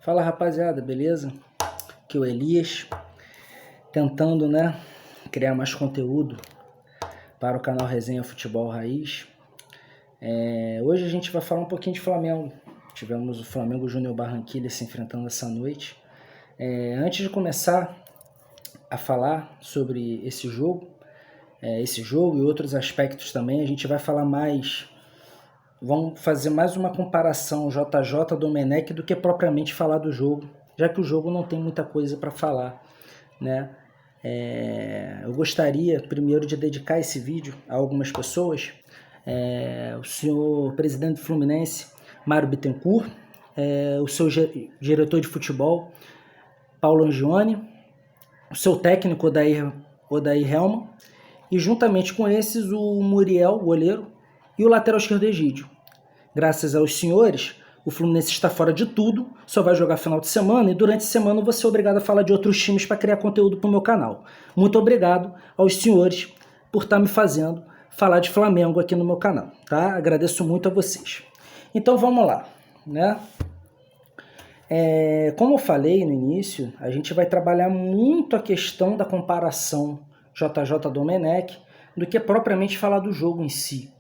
Fala rapaziada, beleza? Aqui é o Elias, tentando criar mais conteúdo para o canal Resenha Futebol Raiz. Hoje a gente vai falar um pouquinho de Flamengo. Tivemos o Flamengo Júnior Barranquilla se enfrentando essa noite. Antes de começar a falar sobre esse jogo e outros aspectos também, a gente vai falar mais. Vamos fazer mais uma comparação JJ Domenech do que propriamente falar do jogo, já que o jogo não tem muita coisa para falar, né? Eu gostaria primeiro de dedicar esse vídeo a algumas pessoas. O senhor presidente do Fluminense, Mário Bittencourt, o seu diretor de futebol, Paulo Angione, o seu técnico, Odair Hellmann, e juntamente com esses o Muriel, goleiro, e o lateral esquerdo Egídio. Graças aos senhores, o Fluminense está fora de tudo, só vai jogar final de semana e durante a semana eu vou ser obrigado a falar de outros times para criar conteúdo para o meu canal. Muito obrigado aos senhores por estar me fazendo falar de Flamengo aqui no meu canal, tá? Agradeço muito a vocês. Então vamos lá, né? Como eu falei no início, a gente vai trabalhar muito a questão da comparação JJ Domenech do que propriamente falar do jogo em si.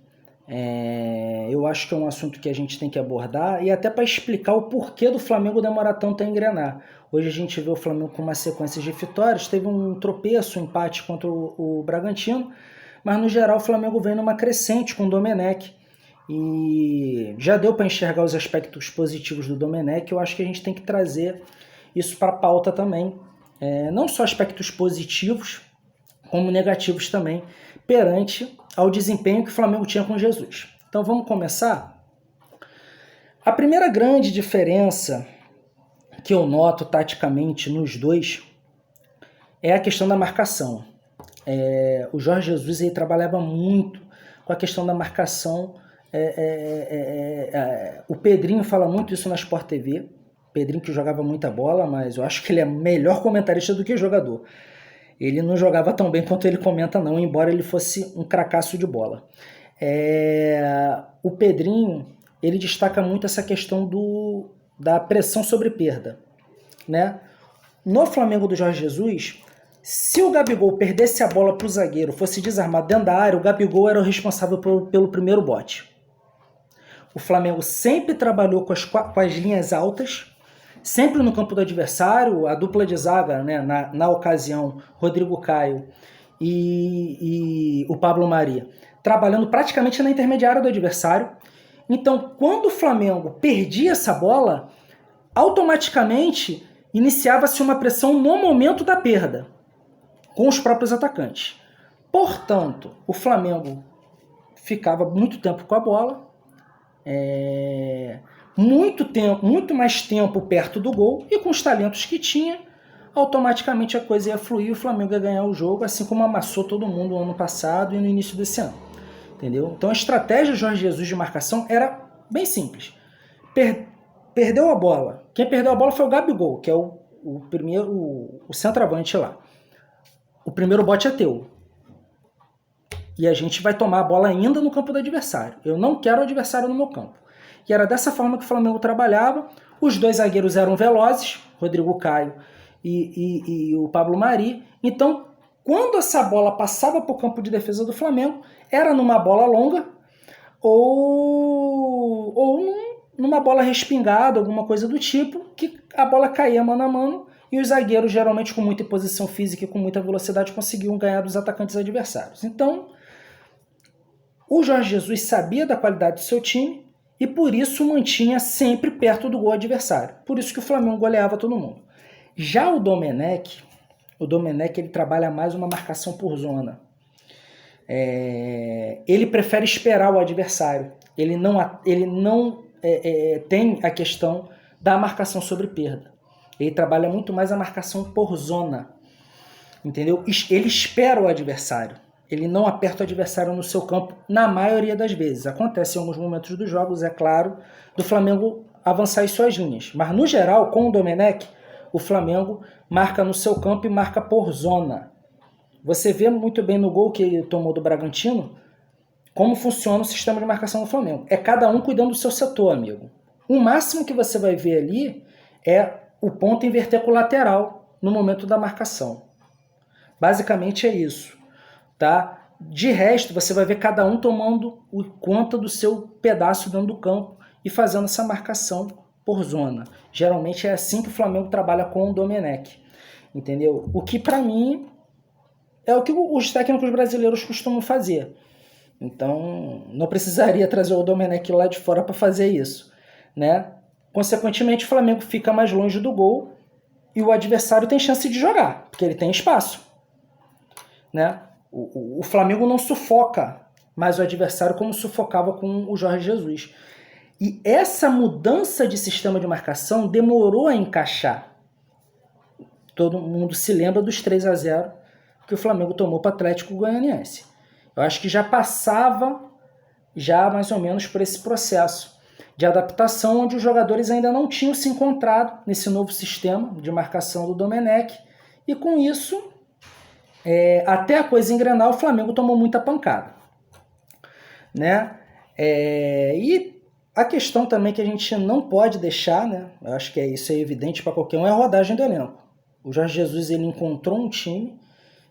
Eu acho que é um assunto que a gente tem que abordar e até para explicar o porquê do Flamengo demorar tanto a engrenar. Hoje a gente vê o Flamengo com uma sequência de vitórias, teve um tropeço, um empate contra o Bragantino, mas no geral o Flamengo vem numa crescente com o Domenech e já deu para enxergar os aspectos positivos do Domenech. Eu acho que a gente tem que trazer isso para a pauta também, não só aspectos positivos, como negativos também, perante ao desempenho que o Flamengo tinha com Jesus. Então vamos começar? A primeira grande diferença que eu noto taticamente nos dois é a questão da marcação. O Jorge Jesus ele trabalhava muito com a questão da marcação. O Pedrinho fala muito isso na Sport TV. Pedrinho que jogava muita bola, mas eu acho que ele é melhor comentarista do que jogador. Ele não jogava tão bem quanto ele comenta não, embora ele fosse um cracaço de bola. O Pedrinho, ele destaca muito essa questão da pressão sobre perda, né? No Flamengo do Jorge Jesus, se o Gabigol perdesse a bola para o zagueiro, fosse desarmado dentro da área, o Gabigol era o responsável pelo primeiro bote. O Flamengo sempre trabalhou com as linhas altas, sempre no campo do adversário, a dupla de zaga, né, na ocasião, Rodrigo Caio e o Pablo Mari, trabalhando praticamente na intermediária do adversário. Então, quando o Flamengo perdia essa bola, automaticamente iniciava-se uma pressão no momento da perda, com os próprios atacantes. Portanto, o Flamengo ficava muito tempo com a bola, muito mais tempo perto do gol, e com os talentos que tinha, automaticamente a coisa ia fluir e o Flamengo ia ganhar o jogo, assim como amassou todo mundo no ano passado e no início desse ano. Entendeu? Então a estratégia do Jorge Jesus de marcação era bem simples. Perdeu a bola. Quem perdeu a bola foi o Gabigol, que é o centroavante lá. O primeiro bote é teu. E a gente vai tomar a bola ainda no campo do adversário. Eu não quero o adversário no meu campo. E era dessa forma que o Flamengo trabalhava. Os dois zagueiros eram velozes, Rodrigo Caio e o Pablo Mari. Então, quando essa bola passava para o campo de defesa do Flamengo, era numa bola longa ou numa bola respingada, alguma coisa do tipo, que a bola caía mano a mano e os zagueiros, geralmente com muita posição física e com muita velocidade, conseguiam ganhar dos atacantes adversários. Então, o Jorge Jesus sabia da qualidade do seu time e por isso mantinha sempre perto do gol adversário. Por isso que o Flamengo goleava todo mundo. Já o Domenech ele trabalha mais uma marcação por zona. Ele prefere esperar o adversário. Ele não tem a questão da marcação sobre perda. Ele trabalha muito mais a marcação por zona. Entendeu? Ele espera o adversário. Ele não aperta o adversário no seu campo na maioria das vezes. Acontece em alguns momentos dos jogos, é claro, do Flamengo avançar as suas linhas. Mas, no geral, com o Domenech, o Flamengo marca no seu campo e marca por zona. Você vê muito bem no gol que ele tomou do Bragantino como funciona o sistema de marcação do Flamengo. É cada um cuidando do seu setor, amigo. O máximo que você vai ver ali é o ponto inverter com o lateral no momento da marcação. Basicamente é isso, tá? De resto, você vai ver cada um tomando conta do seu pedaço dentro do campo e fazendo essa marcação por zona. Geralmente é assim que o Flamengo trabalha com o Domenech, entendeu? O que para mim é o que os técnicos brasileiros costumam fazer. Então, não precisaria trazer o Domenech lá de fora para fazer isso, né? Consequentemente, o Flamengo fica mais longe do gol e o adversário tem chance de jogar, porque ele tem espaço, né? O Flamengo não sufoca mais o adversário como sufocava com o Jorge Jesus. E essa mudança de sistema de marcação demorou a encaixar. Todo mundo se lembra dos 3-0 que o Flamengo tomou para o Atlético Goianiense. Eu acho que já passava mais ou menos por esse processo de adaptação, onde os jogadores ainda não tinham se encontrado nesse novo sistema de marcação do Domenech, e com isso, até a coisa engrenar, o Flamengo tomou muita pancada, né? E a questão também que a gente não pode deixar, né? Eu acho que isso é evidente para qualquer um, é a rodagem do elenco. O Jorge Jesus, ele encontrou um time,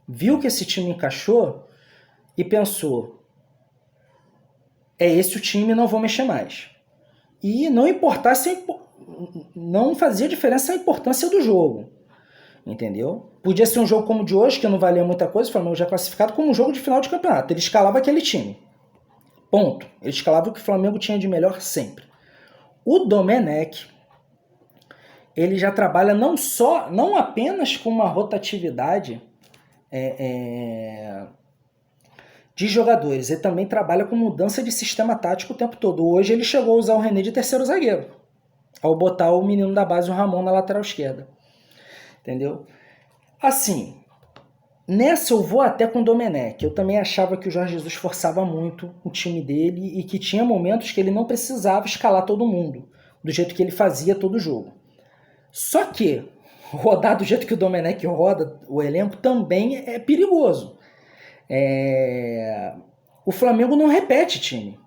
viu que esse time encaixou e pensou: é esse o time, não vou mexer mais. E não fazia diferença a importância do jogo, entendeu? Podia ser um jogo como o de hoje, que não valia muita coisa, o Flamengo já classificado, como um jogo de final de campeonato. Ele escalava aquele time. Ponto. Ele escalava o que o Flamengo tinha de melhor sempre. O Domenech, ele já trabalha não apenas com uma rotatividade de jogadores, ele também trabalha com mudança de sistema tático o tempo todo. Hoje ele chegou a usar o René de terceiro zagueiro, ao botar o menino da base, o Ramon, na lateral esquerda. Entendeu? Assim, nessa eu vou até com o Domenech. Eu também achava que o Jorge Jesus forçava muito o time dele e que tinha momentos que ele não precisava escalar todo mundo, do jeito que ele fazia todo jogo. Só que rodar do jeito que o Domenech roda o elenco também é perigoso. O Flamengo não repete time.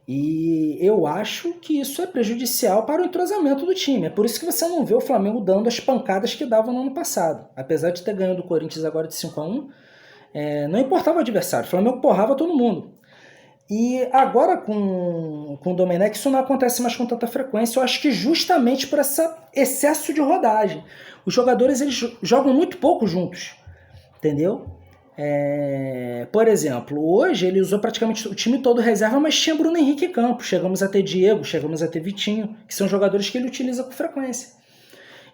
E eu acho que isso é prejudicial para o entrosamento do time. É por isso que você não vê o Flamengo dando as pancadas que dava no ano passado. Apesar de ter ganho do Corinthians agora de 5-1, não importava o adversário. O Flamengo porrava todo mundo. E agora com o Domenech isso não acontece mais com tanta frequência. Eu acho que justamente por esse excesso de rodagem. Os jogadores eles jogam muito pouco juntos. Entendeu? Por exemplo, hoje ele usou praticamente o time todo reserva, mas tinha Bruno Henrique em campo. Chegamos a ter Diego, chegamos a ter Vitinho, que são jogadores que ele utiliza com frequência.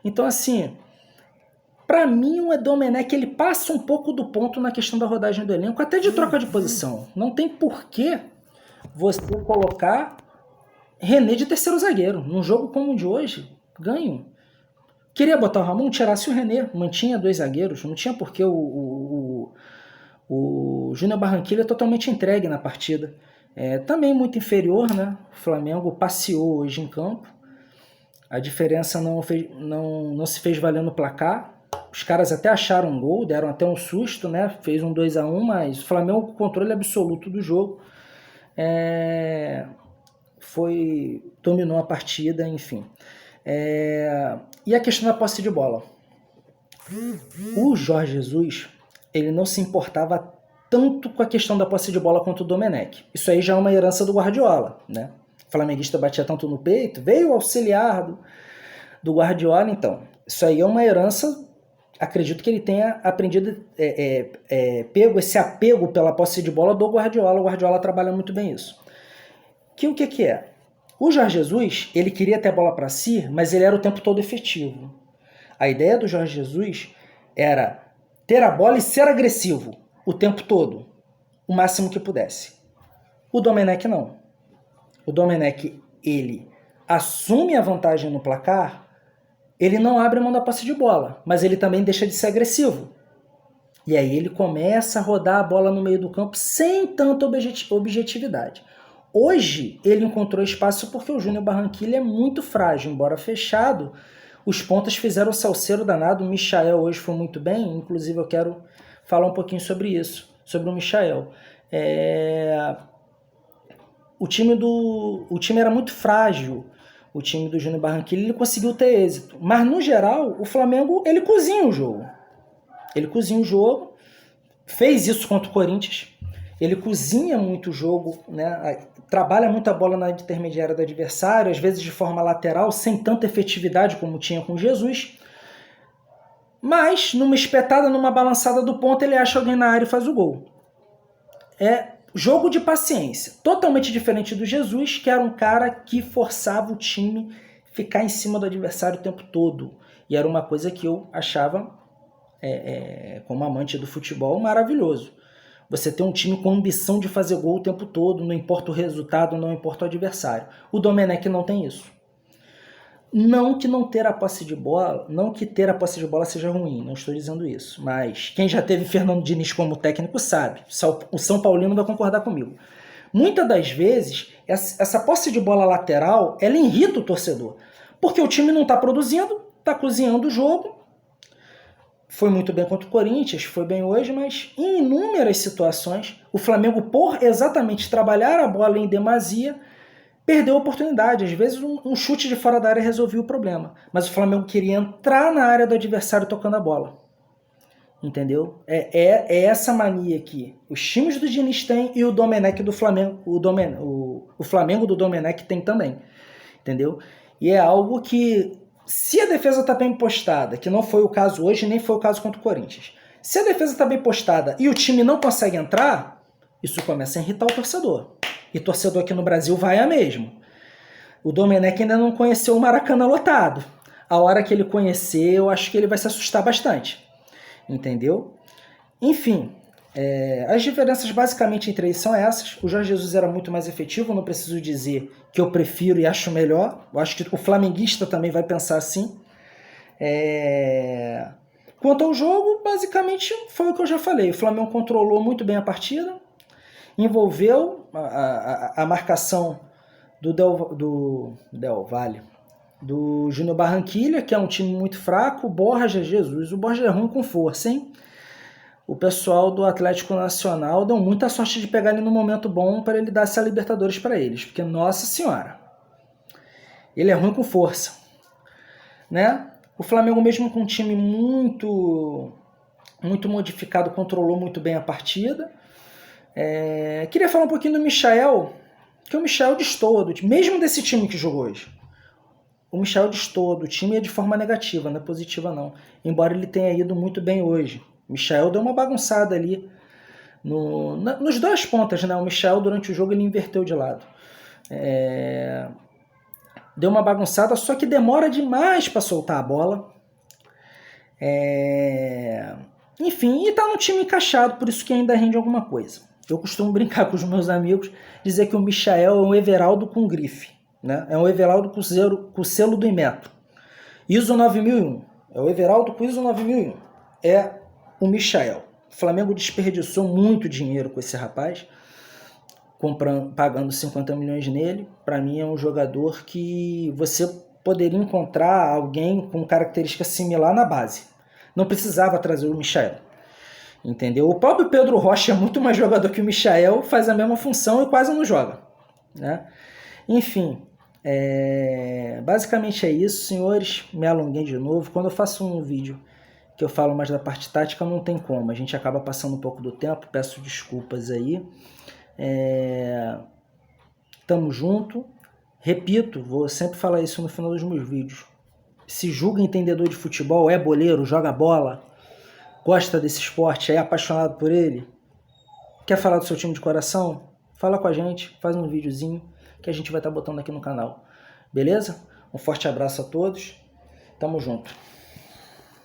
Então, assim, para mim o Domenech ele passa um pouco do ponto na questão da rodagem do elenco, até de troca de posição. Não tem porquê você colocar René de terceiro zagueiro. Num jogo como o de hoje, ganho. Queria botar o Ramon, tirasse o René, mantinha 2 zagueiros, não tinha porquê o Júnior Barranquilla é totalmente entregue na partida. Também muito inferior, né? O Flamengo passeou hoje em campo. A diferença não se fez valer no placar. Os caras até acharam um gol, deram até um susto, né? Fez um 2-1, mas o Flamengo com controle absoluto do jogo. Dominou a partida, enfim. E a questão da posse de bola. O Jorge Jesus, ele não se importava tanto com a questão da posse de bola quanto o Domenech. Isso aí já é uma herança do Guardiola, né? O flamenguista batia tanto no peito, veio o auxiliar do Guardiola, então. Isso aí é uma herança, acredito que ele tenha aprendido, pego esse apego pela posse de bola do Guardiola. O Guardiola trabalha muito bem isso. O que é? O Jorge Jesus, ele queria ter a bola para si, mas ele era o tempo todo efetivo. A ideia do Jorge Jesus era ter a bola e ser agressivo o tempo todo, o máximo que pudesse. O Domenech não. O Domenech, ele assume a vantagem no placar, ele não abre mão da posse de bola, mas ele também deixa de ser agressivo. E aí ele começa a rodar a bola no meio do campo sem tanta objetividade. Hoje ele encontrou espaço porque o Júnior Barranquilla é muito frágil, embora fechado. Os pontas fizeram o salseiro danado. O Michael hoje foi muito bem, inclusive eu quero falar um pouquinho sobre isso, sobre o Michael. O time era muito frágil. o time do Júnior Barranquilla, ele conseguiu ter êxito. Mas, no geral, o Flamengo, ele cozinha o jogo. Ele cozinha o jogo, fez isso contra o Corinthians, ele cozinha muito o jogo, né? Trabalha muito a bola na intermediária do adversário, às vezes de forma lateral, sem tanta efetividade como tinha com Jesus. Mas, numa espetada, numa balançada do ponto, ele acha alguém na área e faz o gol. É jogo de paciência. Totalmente diferente do Jesus, que era um cara que forçava o time a ficar em cima do adversário o tempo todo. E era uma coisa que eu achava, como amante do futebol, maravilhoso. Você tem um time com ambição de fazer gol o tempo todo, não importa o resultado, não importa o adversário. O Domenech não tem isso. Não que não ter a posse de bola, não que ter a posse de bola seja ruim, não estou dizendo isso. Mas quem já teve Fernando Diniz como técnico sabe, o São Paulino vai concordar comigo. Muitas das vezes, essa posse de bola lateral, ela irrita o torcedor. Porque o time não está produzindo, está cozinhando o jogo. Foi muito bem contra o Corinthians, foi bem hoje, mas em inúmeras situações, o Flamengo, por exatamente trabalhar a bola em demasia, perdeu a oportunidade. Às vezes um chute de fora da área resolvia o problema. Mas o Flamengo queria entrar na área do adversário tocando a bola. Entendeu? É essa mania que os times do Diniz têm e o Domenech do Flamengo, o Flamengo do Domenech tem também. Entendeu? E é algo que, se a defesa está bem postada, que não foi o caso hoje, nem foi o caso contra o Corinthians. Se a defesa está bem postada e o time não consegue entrar, isso começa a irritar o torcedor. E torcedor aqui no Brasil vai a mesmo. O Domenech ainda não conheceu o Maracanã lotado. A hora que ele conhecer, eu acho que ele vai se assustar bastante. Entendeu? Enfim, as diferenças basicamente entre eles são essas. O Jorge Jesus era muito mais efetivo, não preciso dizer que eu prefiro e acho melhor. Eu acho que o flamenguista também vai pensar assim. Quanto ao jogo, basicamente foi o que eu já falei. O Flamengo controlou muito bem a partida, envolveu a marcação do Del Valle, do Júnior Barranquilla, que é um time muito fraco. O Borja Jesus, o Borja é ruim com força, hein? O pessoal do Atlético Nacional deu muita sorte de pegar ele no momento bom para ele dar essa Libertadores para eles, porque, nossa senhora, ele é ruim com força, né? O Flamengo, mesmo com um time muito modificado, controlou muito bem a partida. Queria falar um pouquinho do Michael, que o Michael destoa do time, mesmo desse time que jogou hoje. O Michael destoa do time é de forma negativa, não é positiva não, embora ele tenha ido muito bem hoje. O Michael deu uma bagunçada ali nos dois pontas, né? O Michael durante o jogo ele inverteu de lado. Deu uma bagunçada, só que demora demais para soltar a bola. Enfim, e tá no time encaixado, por isso que ainda rende alguma coisa. Eu costumo brincar com os meus amigos, dizer que o Michael é um Everaldo com grife, né? É um Everaldo com selo do Inmetro. ISO 9001. É o Everaldo com ISO 9001. É o Michael. O Flamengo desperdiçou muito dinheiro com esse rapaz, pagando 50 milhões nele. Para mim é um jogador que você poderia encontrar alguém com característica similar na base. Não precisava trazer o Michael. Entendeu? O próprio Pedro Rocha é muito mais jogador que o Michael, faz a mesma função e quase não joga, né? Enfim, basicamente é isso, senhores. Me alonguei de novo. Quando eu faço um vídeo que eu falo mais da parte tática, não tem como. A gente acaba passando um pouco do tempo, peço desculpas aí. Tamo junto. Repito, vou sempre falar isso no final dos meus vídeos. Se julga entendedor de futebol, é boleiro, joga bola, gosta desse esporte, é apaixonado por ele, quer falar do seu time de coração? Fala com a gente, faz um videozinho que a gente vai estar botando aqui no canal. Beleza? Um forte abraço a todos. Tamo junto.